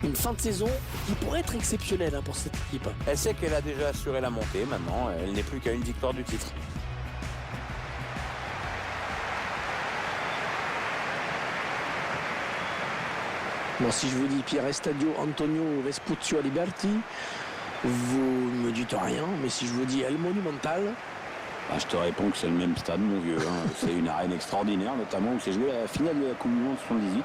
Une fin de saison qui pourrait être exceptionnelle pour cette équipe. Elle sait qu'elle a déjà assuré la montée, maintenant elle n'est plus qu'à une victoire du titre. Bon, si je vous dis Pierre Estadio Antonio Vespuccio Liberti, vous ne me dites rien, mais si je vous dis El Monumental... Je te réponds que c'est le même stade, mon vieux. C'est une arène extraordinaire, notamment où s'est joué la finale de la Coupe du Monde 78,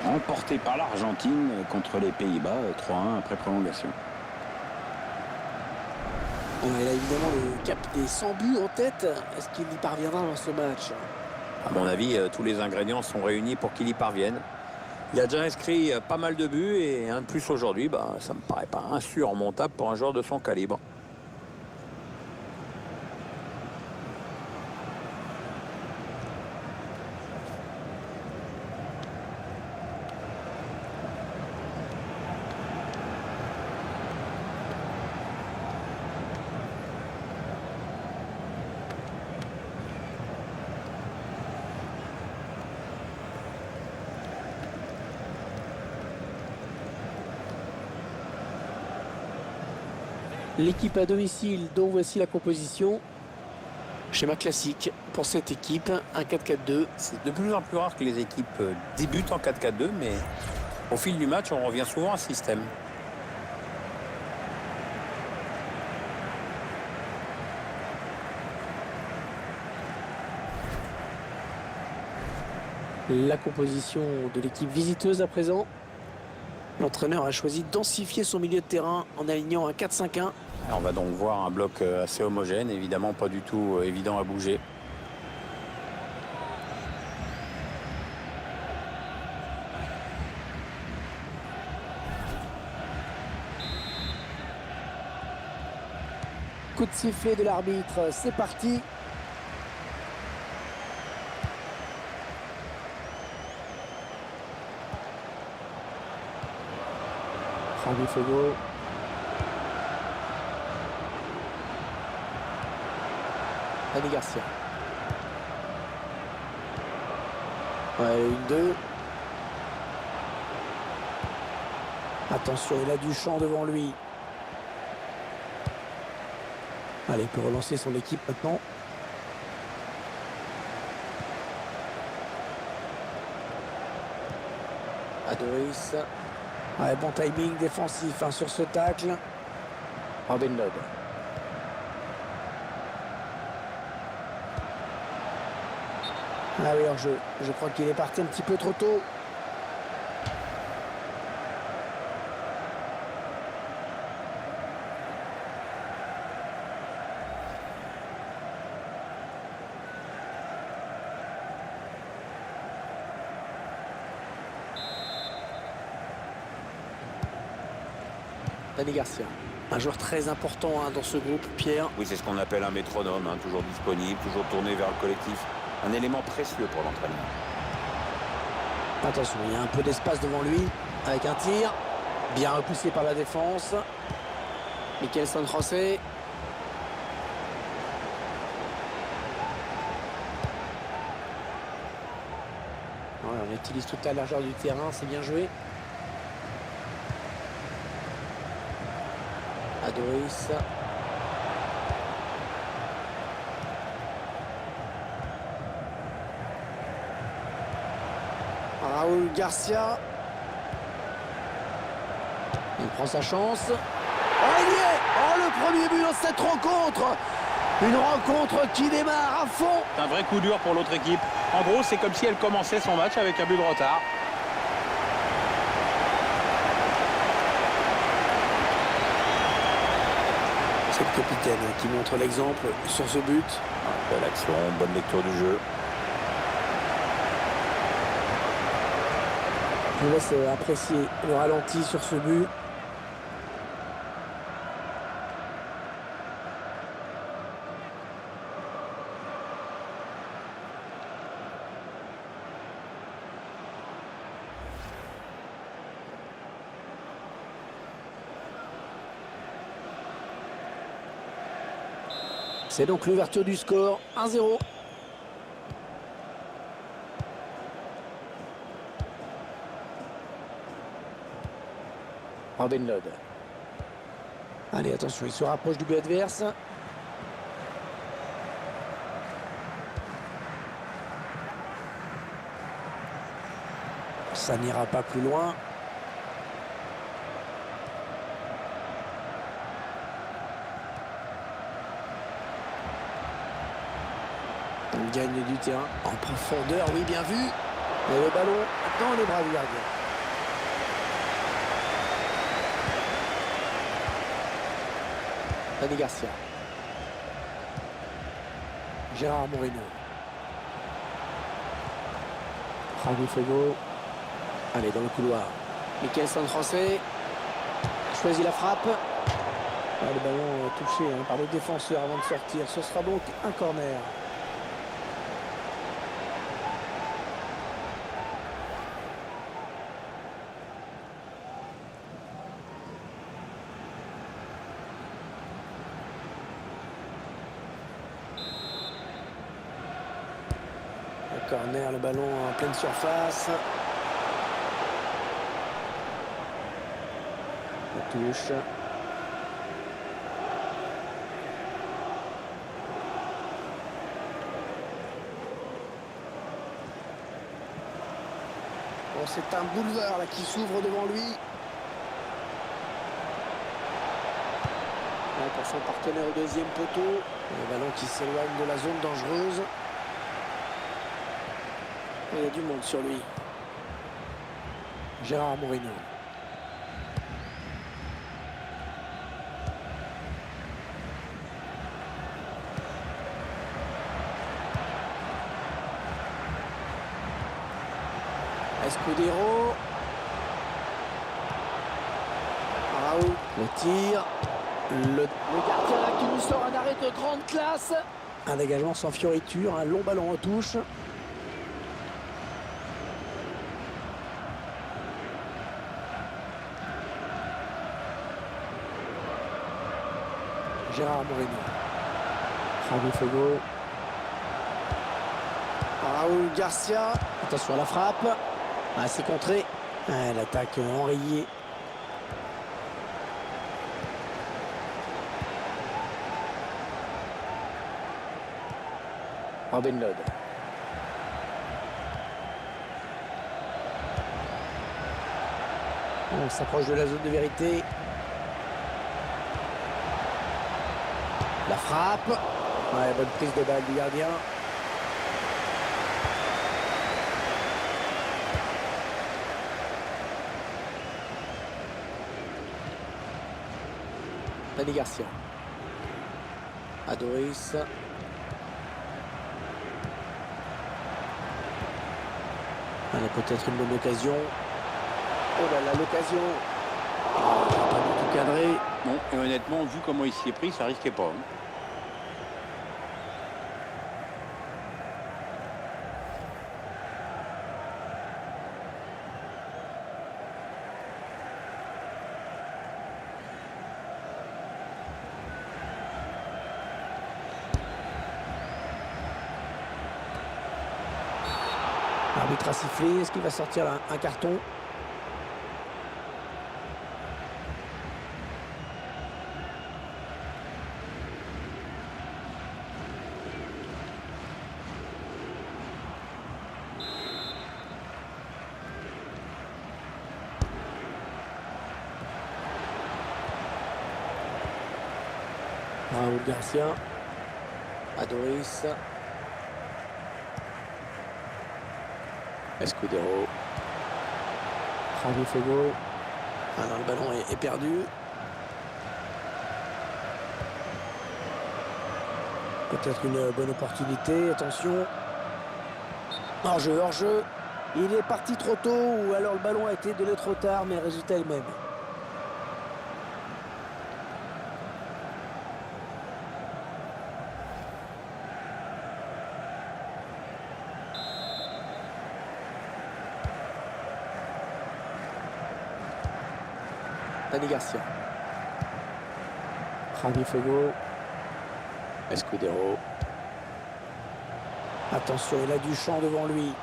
remportée par l'Argentine contre les Pays-Bas, 3-1 après prolongation. On a évidemment le cap des 100 buts en tête. Est-ce qu'il y parviendra dans ce match? À mon avis, tous les ingrédients sont réunis pour qu'il y parvienne. Il a déjà inscrit pas mal de buts et un de plus aujourd'hui, ça me paraît pas insurmontable pour un joueur de son calibre. L'équipe à domicile, dont voici la composition. Schéma classique pour cette équipe, un 4-4-2. C'est de plus en plus rare que les équipes débutent en 4-4-2, mais au fil du match, on revient souvent à ce système. La composition de l'équipe visiteuse à présent. L'entraîneur a choisi de densifier son milieu de terrain en alignant un 4-5-1. On va donc voir un bloc assez homogène, évidemment pas du tout évident à bouger. Coup de sifflet de l'arbitre, c'est parti. Franck Fogo. Dani Garcia. Ouais, 1-2. Attention, il a du champ devant lui. Allez, il peut relancer son équipe maintenant. Adoris. Ouais, bon timing défensif sur ce tacle. Robin Lod. Ah oui, alors je crois qu'il est parti un petit peu trop tôt. Dani Garcia, un joueur très important dans ce groupe, Pierre. Oui, c'est ce qu'on appelle un métronome, toujours disponible, toujours tourné vers le collectif. Un élément précieux pour l'entraîneur. Attention, il y a un peu d'espace devant lui, avec un tir, bien repoussé par la défense. Michael San José. Ouais, on utilise toute la largeur du terrain, c'est bien joué. Adoris. Raúl Garcia. Il prend sa chance. Oh, il y est! Oh, le premier but dans cette rencontre! Une rencontre qui démarre à fond. C'est un vrai coup dur pour l'autre équipe. En gros, c'est comme si elle commençait son match avec un but de retard. C'est le capitaine qui montre l'exemple sur ce but. Belle action, bonne lecture du jeu. Je vous laisse apprécier le ralenti sur ce but. C'est donc l'ouverture du score, 1-0. Robin Lod. Allez, attention, il se rapproche du but adverse. Ça n'ira pas plus loin. On gagne du terrain en profondeur, oui, bien vu. Et le ballon dans les bras du gardien. Dani Garcia. Gérard Moreno. Javi Fuego. Allez, dans le couloir. Michael Sanfrancais choisit la frappe. Ah, le ballon touché par le défenseur avant de sortir. Ce sera donc un corner. Le corner, le ballon en pleine surface. La touche. Bon, c'est un boulevard là, qui s'ouvre devant lui. Là, pour son partenaire au deuxième poteau. Le ballon qui s'éloigne de la zone dangereuse. Il y a du monde sur lui. Gérard Moreno. Escudero. Raoult. Le tir. Le gardien là qui nous sort un arrêt de grande classe. Un dégagement sans fioriture. Un long ballon en touche. Gérard Moreno. Javi Fuego. Raoul Garcia. Attention à la frappe. Ah, c'est contré. Ah, l'attaque enrayée. Robin Lod. On s'approche de la zone de vérité. La frappe. Ouais, bonne prise de balle du gardien. Dani Garcia. Adoris. Allez, peut-être une bonne occasion. Oh là là, l'occasion. Oh, pas du tout cadré. Non, et honnêtement, vu comment il s'y est pris, ça risquait pas. L'arbitre a sifflé. Est-ce qu'il va sortir un carton? Raoul Garcia. Adoris. Escudero. Javi Fuego. Ah non, le ballon est perdu. Peut-être une bonne opportunité. Attention. Hors-jeu, hors-jeu. Il est parti trop tôt ou alors le ballon a été donné trop tard, mais le résultat est le même. Dani Garcia. Javi Fuego. Escudero. Attention, il a du champ devant lui.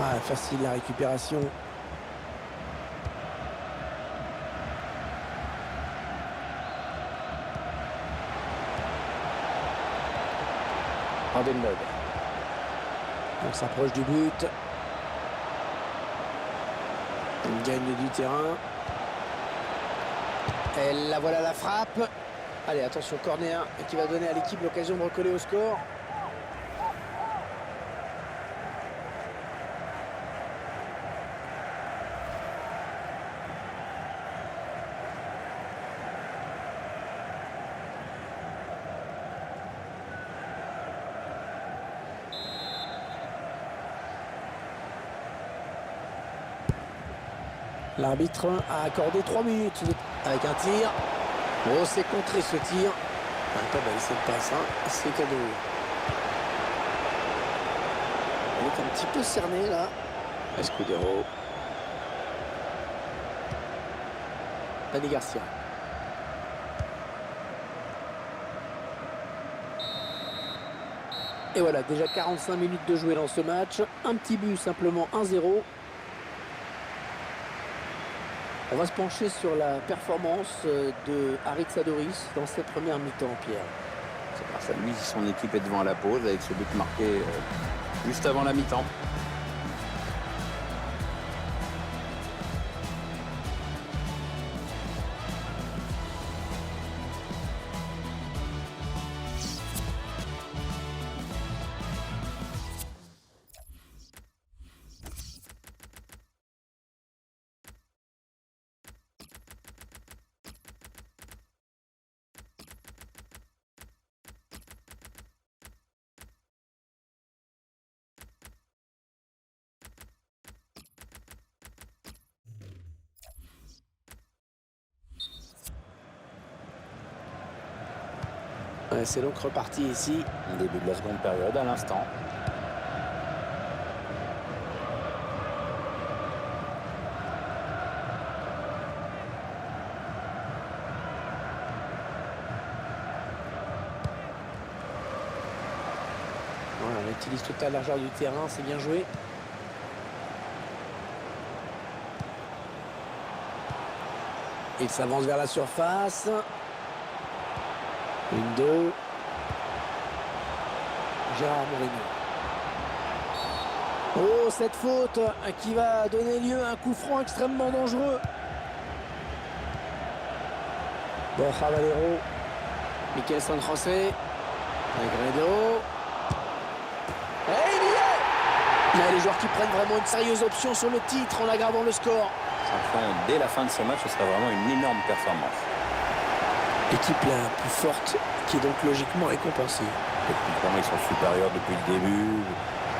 Ah, facile la récupération. Vandenberg. On s'approche du but. On gagne du terrain. Et là voilà la frappe. Allez, attention, corner qui va donner à l'équipe l'occasion de recoller au score. L'arbitre a accordé 3 minutes avec un tir. Oh, c'est contré ce tir. Pas belle cette passe, hein. C'est cadeau. Il est un petit peu cerné là. Escudero. Dani Garcia. Et voilà, déjà 45 minutes de jouer dans ce match. Un petit but, simplement 1-0. On va se pencher sur la performance de Harit Sadoris dans cette première mi-temps, Pierre. C'est grâce à lui si son équipe est devant à la pause avec ce but marqué juste avant la mi-temps. Ouais, c'est donc reparti ici. Début de la seconde période à l'instant. Voilà, on utilise toute la largeur du terrain, c'est bien joué. Il s'avance vers la surface. 1-2. Gérard Mourinho. Oh, cette faute qui va donner lieu à un coup franc extrêmement dangereux. Borja Valero. Miquel San José. Negredo. Et il y est. Il y a les joueurs qui prennent vraiment une sérieuse option sur le titre en aggravant le score. Enfin, dès la fin de ce match, ce sera vraiment une énorme performance. L'équipe la plus forte qui est donc logiquement récompensée. Techniquement, ils sont supérieurs depuis le début.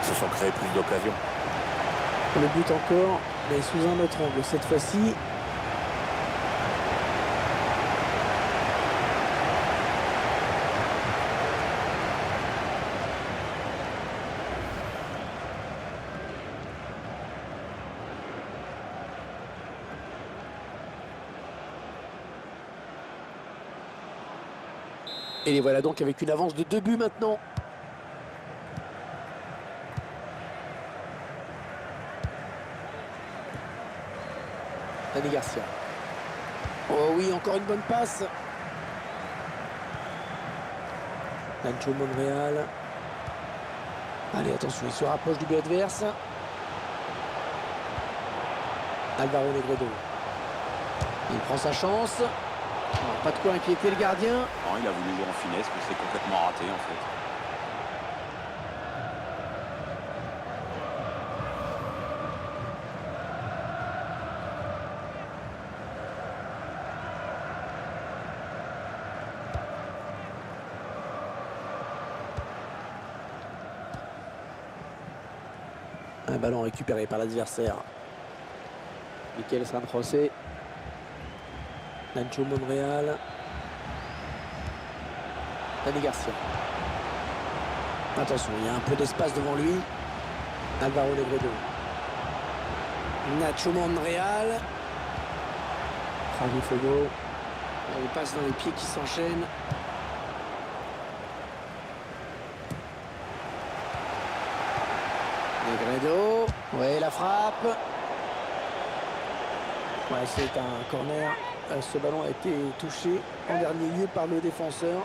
Ils se sont créés plus d'occasions. Le but encore, mais sous un autre angle cette fois-ci. Et les voilà donc avec une avance de 2 buts maintenant. Dani Garcia. Oh oui, encore une bonne passe. Nacho Monreal. Allez, attention, il se rapproche du but adverse. Alvaro Negredo. Il prend sa chance. Non, pas de quoi inquiéter le gardien. Non, il a voulu jouer en finesse, mais c'est complètement raté en fait. Un ballon récupéré par l'adversaire. Miquel San José. Nacho Monreal. Dani Garcia. Attention, il y a un peu d'espace devant lui. Alvaro Negredo. Nacho Monreal. Javi Fogo. Il passe dans les pieds qui s'enchaînent. Negredo. Ouais, la frappe. Ouais, c'est un corner. Ce ballon a été touché en dernier lieu par le défenseur.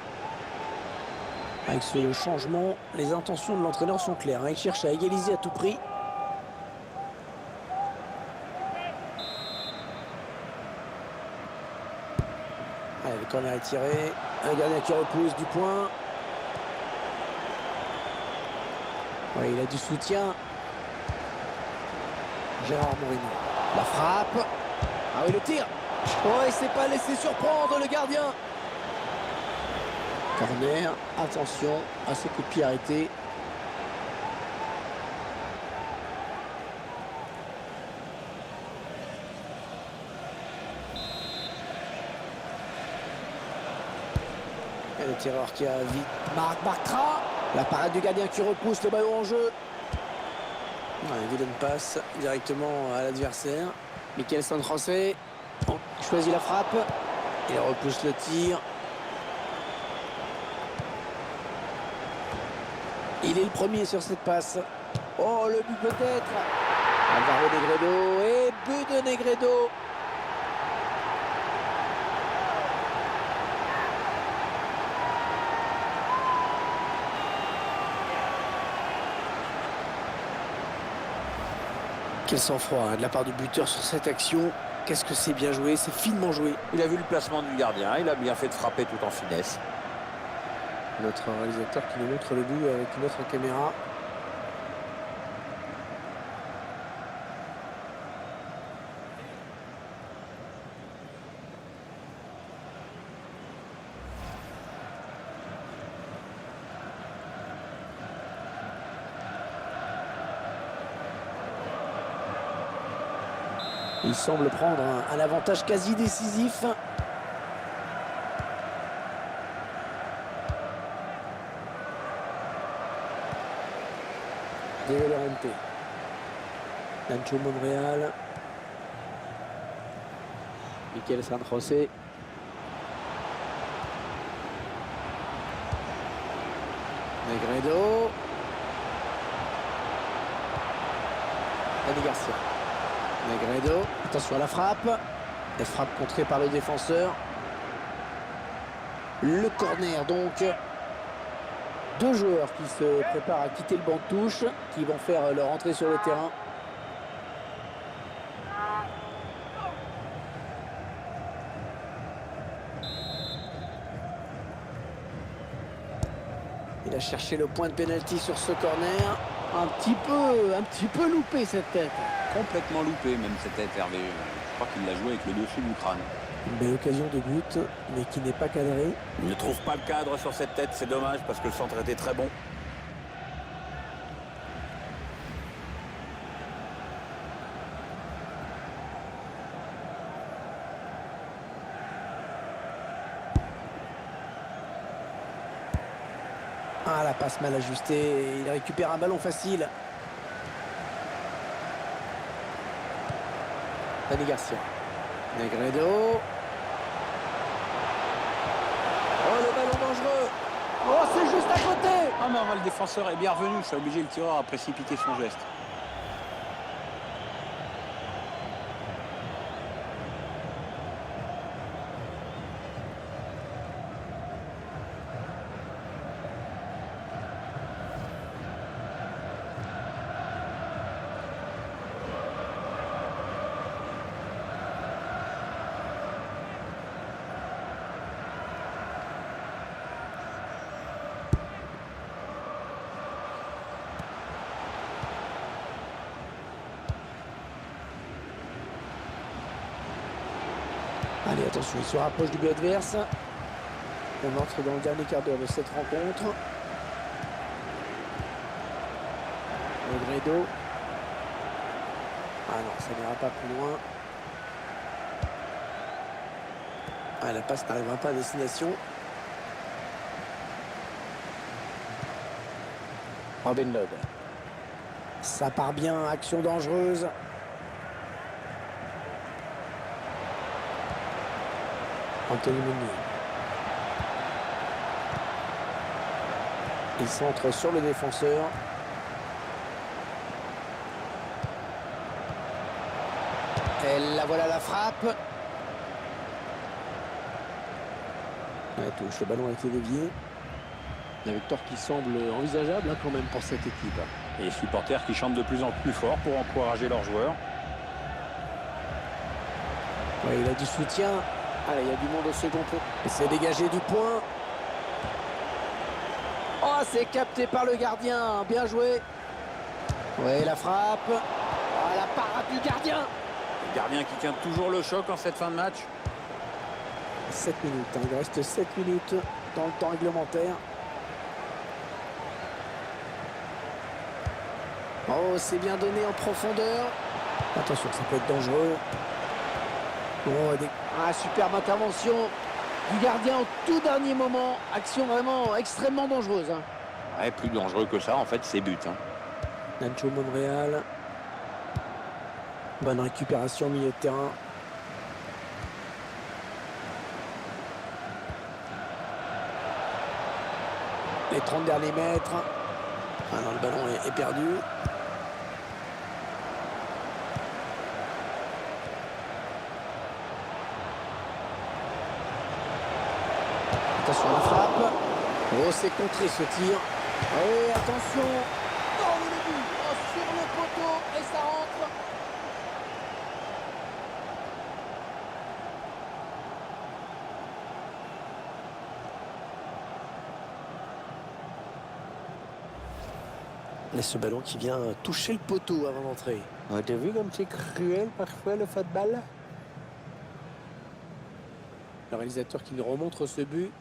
Avec ce changement, les intentions de l'entraîneur sont claires. Il cherche à égaliser à tout prix. Allez, le corner est tiré. Un gardien qui repousse du point. Ouais, il a du soutien. Gérard Moreno. La frappe. Ah oui, le tir. Oh, il s'est pas laissé surprendre le gardien. Corner. Attention à ces coups de pied arrêtés. Et le tireur qui a vite. Marc Bartra. La parade du gardien qui repousse le ballon en jeu. Ouais, vilaine passe directement à l'adversaire. Michael San José choisit la frappe. Il repousse le tir. Il est le premier sur cette passe. Oh, le but peut-être. Alvaro Negredo et but de Negredo. Quel sang-froid de la part du buteur sur cette action. Qu'est-ce que c'est bien joué, c'est finement joué. Il a vu le placement du gardien, il a bien fait de frapper tout en finesse. Notre réalisateur qui nous montre le but avec une autre caméra. Il semble prendre un avantage quasi décisif. De Llorente. Nacho Monreal. Michael San José. Negredo. Dani Garcia. Negredo. Attention à la frappe. La frappe contrée par le défenseur. Le corner donc. Deux joueurs qui se préparent à quitter le banc de touche, qui vont faire leur entrée sur le terrain. Il a cherché le point de pénalty sur ce corner. Un petit peu loupé cette tête. Complètement loupé, même cette tête, Hervé. Je crois qu'il l'a joué avec le dessus du crâne. Une belle occasion de but, mais qui n'est pas cadrée. Il ne trouve pas le cadre sur cette tête, c'est dommage parce que le centre était très bon. Ah, la passe mal ajustée. Il récupère un ballon facile. Dani Garcia. Negredo. Oh, le ballon dangereux. Oh, c'est juste à côté. Ah mais le défenseur est bien revenu, ça a obligé le tireur à précipiter son geste. Allez, attention, il se rapproche du but adverse. On entre dans le dernier quart d'heure de cette rencontre. Negredo. Ah non, ça n'ira pas plus loin. Ah, la passe n'arrivera pas à destination. Robin Lod. Ça part bien, action dangereuse. Anthony Meunier. Il centre sur le défenseur. Et là voilà la frappe. Ouais, touche, le ballon a été dévié. La victoire qui semble envisageable quand même pour cette équipe. Et les supporters qui chantent de plus en plus fort pour encourager leurs joueurs. Ouais, il a du soutien. Allez, il y a du monde au second pot. Et c'est dégagé du point. Oh, c'est capté par le gardien. Bien joué. Ouais, la frappe. Ah, la parade du gardien. Le gardien qui tient toujours le choc en cette fin de match. 7 minutes. Il reste 7 minutes dans le temps réglementaire. Oh, c'est bien donné en profondeur. Attention, ça peut être dangereux. Oh, superbe intervention du gardien au tout dernier moment. Action vraiment extrêmement dangereuse. Ouais, plus dangereux que ça, en fait, c'est but. Nacho Monreal. Bonne récupération au milieu de terrain. Les 30 derniers mètres. Ah non, le ballon est perdu. Attention à la frappe. Oh, c'est contré ce tir. Et attention. Oh, le but. Oh, sur le poteau. Et ça rentre. Et ce ballon qui vient toucher le poteau avant d'entrer. T'as vu comme c'est cruel parfois le football? Le réalisateur qui nous remontre ce but.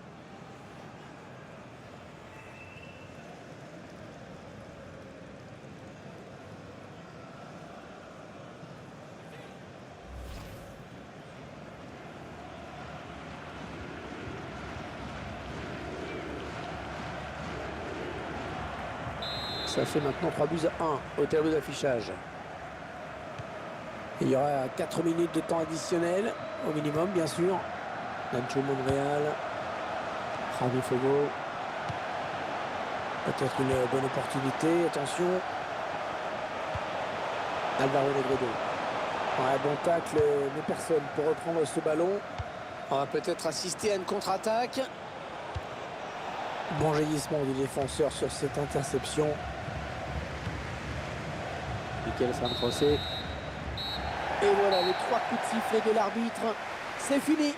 Ça fait maintenant 3-1 au tableau d'affichage. Il y aura 4 minutes de temps additionnel, au minimum bien sûr. Nacho Monreal, Javi Fogo. Peut-être une bonne opportunité, attention. Alvaro Negredo. Ouais, bon tacle, mais personne pour reprendre ce ballon. On va peut-être assister à une contre-attaque. Bon jaillissement du défenseur sur cette interception. Mikel San José. Et voilà les 3 coups de sifflet de l'arbitre. C'est fini.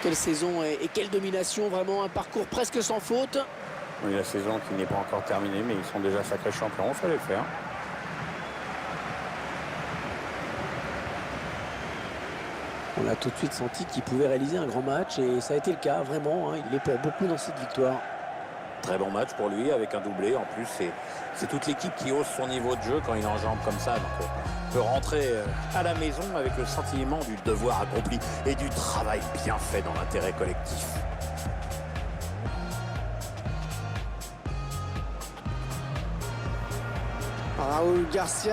Quelle saison et quelle domination. Vraiment un parcours presque sans faute. Oui, la saison qui n'est pas encore terminée, mais ils sont déjà sacrés champions. Il fallait le faire. On a tout de suite senti qu'il pouvait réaliser un grand match. Et ça a été le cas, vraiment. Il est pour beaucoup dans cette victoire. Très bon match pour lui avec un doublé. En plus, c'est toute l'équipe qui hausse son niveau de jeu quand il enjambe comme ça. Donc, on peut rentrer à la maison avec le sentiment du devoir accompli et du travail bien fait dans l'intérêt collectif. Raúl Garcia.